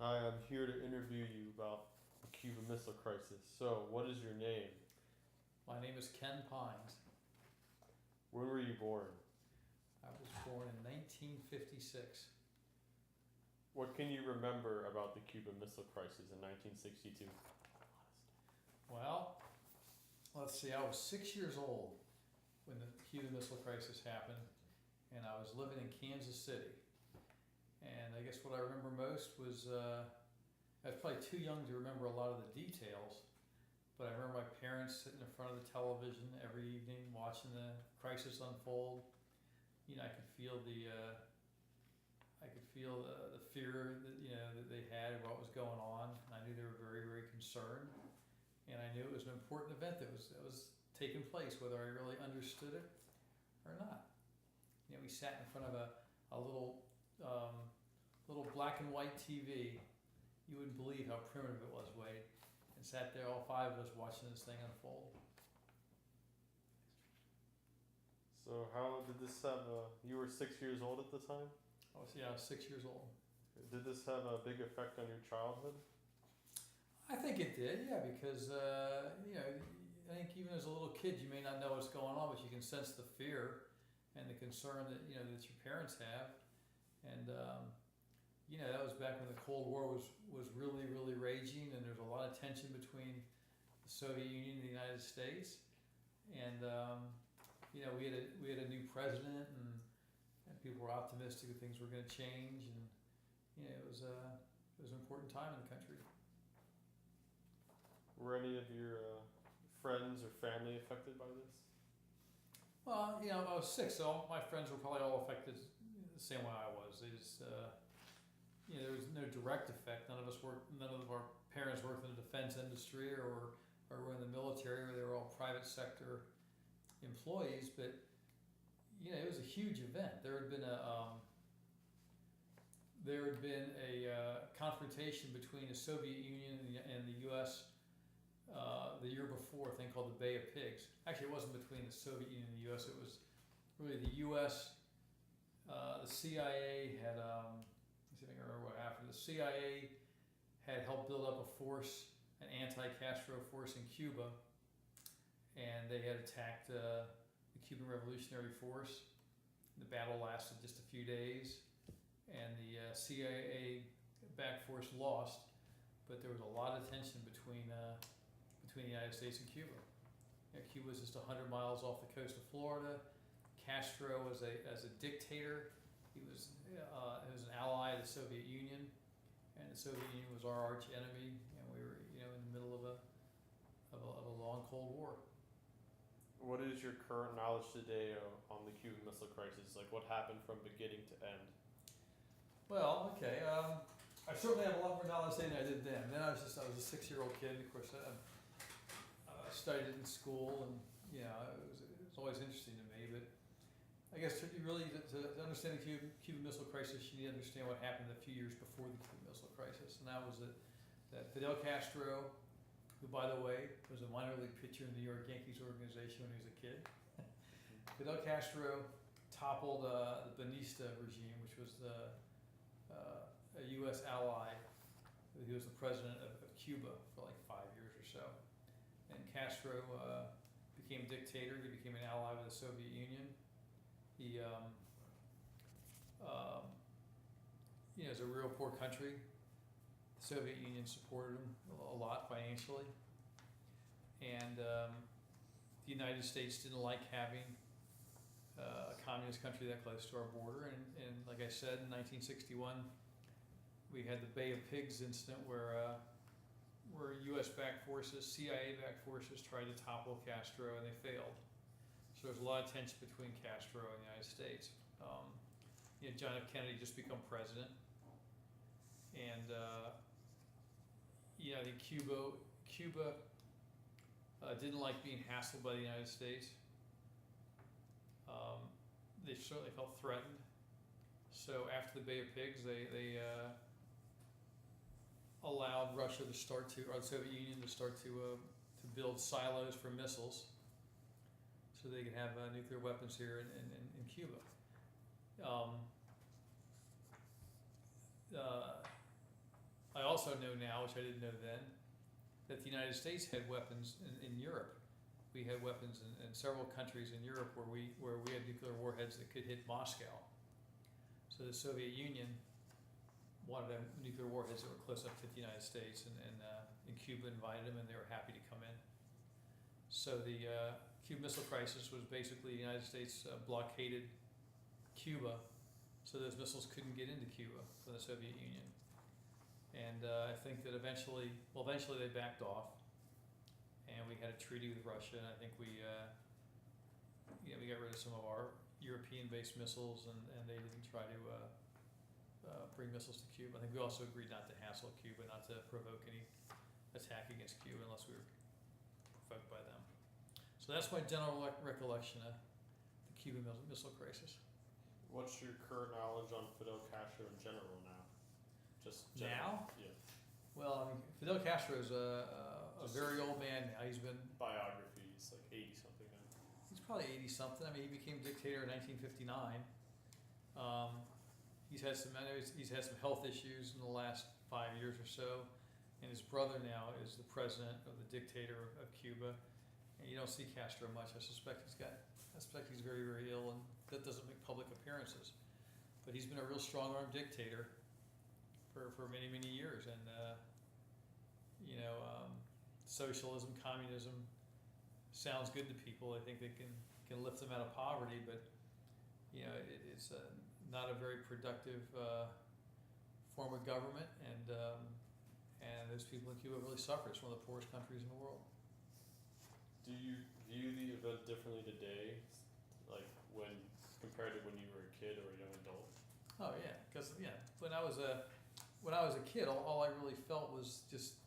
Hi, I'm here to interview you about the Cuban Missile Crisis. So, what is your name? My name is Ken Pines. When were you born? I was born in 1956. What can you remember about the Cuban Missile Crisis in 1962? Well, let's see, I was 6 years old when the Cuban Missile Crisis happened, and I was living in Kansas City. And I guess what I remember most was I was probably too young to remember a lot of the details, but I remember my parents sitting in front of the television every evening watching the crisis unfold. You know, I could feel the fear that that they had of what was going on. And I knew they were very, very concerned, and I knew it was an important event that was taking place, whether I really understood it or not. You know, we sat in front of a little black and white TV. You wouldn't believe how primitive it was, Wade, and sat there, all five of us, watching this thing unfold. So, how did this have you were 6 years old at the time? I was 6 years old. Did this have a big effect on your childhood? I think it did, yeah, because I think even as a little kid, you may not know what's going on, but you can sense the fear and the concern that that your parents have, and that was back when the Cold War was really, really raging, and there's a lot of tension between the Soviet Union and the United States, and we had a new president, and people were optimistic that things were going to change, and it was an important time in the country. Were any of your friends or family affected by this? Well, I was 6, so my friends were probably all affected the same way I was. They just, there was no direct effect. None of our parents worked in the defense industry or were in the military, or they were all private sector employees. But it was a huge event. There had been a confrontation between the Soviet Union and the U.S. The year before, a thing called the Bay of Pigs. Actually, it wasn't between the Soviet Union and the U.S. It was really the U.S. The CIA had. Let's see if I can remember what happened. The CIA had helped build up a force, an anti-Castro force in Cuba, and they had attacked the Cuban Revolutionary Force. The battle lasted just a few days, and the CIA-backed force lost. But there was a lot of tension between the United States and Cuba. Cuba was just 100 miles off the coast of Florida. Castro was as a dictator. He was an ally of the Soviet Union, and the Soviet Union was our arch enemy, and we were in the middle of a long Cold War. What is your current knowledge today on the Cuban Missile Crisis? Like, what happened from beginning to end? Well, okay. I certainly have a lot more knowledge than I did then. Then I was a 6-year-old kid. Of course, I studied it in school, and it was always interesting to me. But I guess to understand the Cuban Missile Crisis, you need to understand what happened a few years before the Cuban Missile Crisis, and that was that Fidel Castro, who, by the way, was a minor league pitcher in the New York Yankees organization when he was a kid. Fidel Castro toppled the Banista regime, which was a U.S. ally. He was the president of Cuba for like 5 years or so. And Castro became dictator. He became an ally with the Soviet Union. He, it's a real poor country. The Soviet Union supported him a lot financially. And the United States didn't like having a communist country that close to our border. And like I said, in 1961, we had the Bay of Pigs incident where U.S.-backed forces, CIA-backed forces tried to topple Castro, and they failed. So there's a lot of tension between Castro and the United States. John F. Kennedy just become president, and I think Cuba didn't like being hassled by the United States. They certainly felt threatened. So after the Bay of Pigs, they allowed Russia to start to, or the Soviet Union to start to build silos for missiles, so they could have nuclear weapons here in Cuba. I also know now, which I didn't know then, that the United States had weapons in Europe. We had weapons in several countries in Europe where we had nuclear warheads that could hit Moscow. So the Soviet Union wanted to have nuclear warheads that were close up to the United States, and Cuba invited them, and they were happy to come in. So the Cuban Missile Crisis was basically the United States blockaded Cuba, so those missiles couldn't get into Cuba from the Soviet Union. And I think that eventually they backed off, and we had a treaty with Russia, and I think we got rid of some of our European-based missiles, and they didn't try to bring missiles to Cuba. I think we also agreed not to hassle Cuba, not to provoke any attack against Cuba unless we were provoked by them. So that's my general recollection of the Cuban Missile Crisis. What's your current knowledge on Fidel Castro in general now? Just Now? Yeah. Well, I mean, Fidel Castro is a very old man now. He's been Biographies, like 80 something now. He's probably 80 something. I mean, he became dictator in 1959. He's had some health issues in the last 5 years or so, and his brother now is the president of the dictator of Cuba. And you don't see Castro much. I suspect he's very, very ill, and that doesn't make public appearances. But he's been a real strong-armed dictator for many, many years, and socialism, communism sounds good to people. I think they can lift them out of poverty, but it's not a very productive form of government, and those people in Cuba really suffer. It's one of the poorest countries in the world. Do you view the event differently today, like compared to when you were a kid or a young adult? Oh yeah, because when I was a kid, all I really felt was just,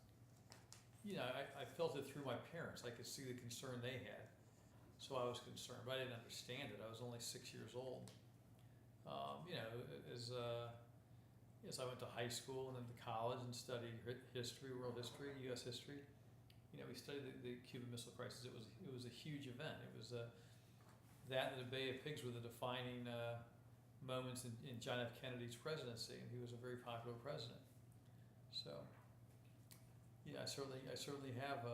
I felt it through my parents. I could see the concern they had, so I was concerned, but I didn't understand it. I was only 6 years old. As I went to high school and then to college and studied history, world history, U.S. history, we studied the Cuban Missile Crisis. It was a huge event. It was that and the Bay of Pigs were the defining moments in John F. Kennedy's presidency, and he was a very popular president. So, I certainly have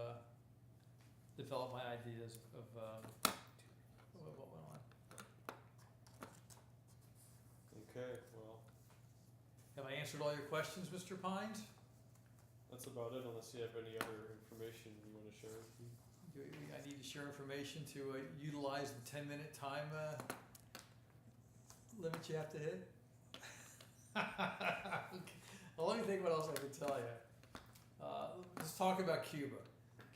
developed my ideas of what went on. Okay, well, Have I answered all your questions, Mr. Pines? that's about it, unless you have any other information you want to share with me. I need to share information to utilize the 10-minute time limit you have to hit. Well, let me think what else I can tell you. Let's talk about Cuba.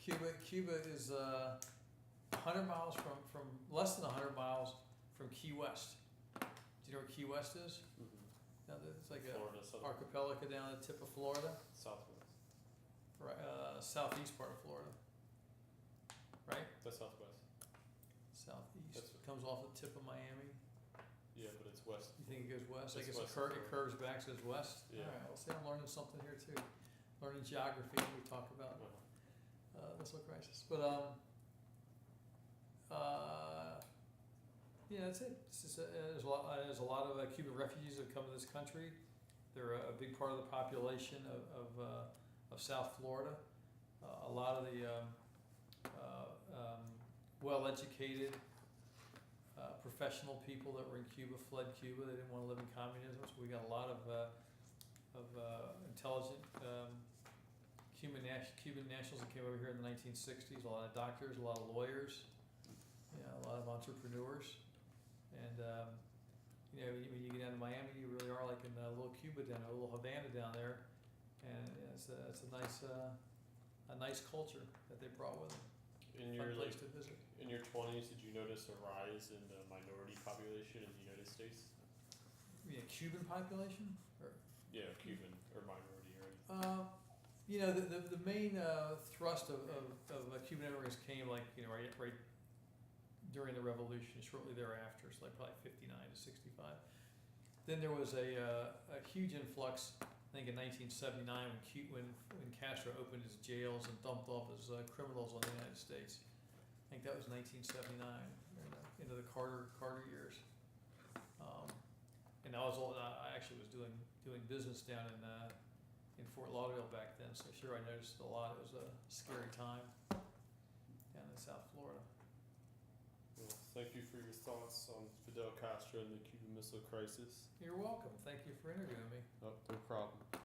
Cuba is 100 miles from less than 100 miles from Key West. Do you know where Key West is? Mm-hmm. Now, it's like Florida, an archipelago down the tip of Florida. Southwest. Right, southeast part of Florida. Right? That's southwest. Southeast. Comes off the tip of Miami. Yeah, but it's west. You think it goes west? I It's guess west it curves back, so it's west. Yeah. All right. Well, see, I'm learning something here too. Learning geography. We talk about missile crisis, but that's it. There's a lot of Cuban refugees that come to this country. They're a big part of the population of South Florida. A lot of the well-educated, professional people that were in Cuba fled Cuba. They didn't want to live in communism, so we got a lot of intelligent Cuban nationals that came over here in the 1960s. A lot of doctors, a lot of lawyers, a lot of entrepreneurs, and when you get down to Miami, you really are like in a little Cuba down there, a little Havana down there, and it's a nice culture that they brought with them. Fun place to visit. In your 20s, did you notice a rise in the minority population in the United States? You mean Cuban population? Yeah, Cuban or minority or anything. The main thrust of Cuban immigrants came right during the revolution, shortly thereafter, so like probably 59 to 65. Then there was a huge influx, I think in 1979 when Castro opened his jails and dumped off his criminals on the United States. I think that was 1979, into the Carter years. And I actually was doing business down in in Fort Lauderdale back then, so sure I noticed a lot. It was a scary time down in South Florida. Well, thank you for your thoughts on Fidel Castro and the Cuban Missile Crisis. You're welcome. Thank you for interviewing me. Oh, no problem.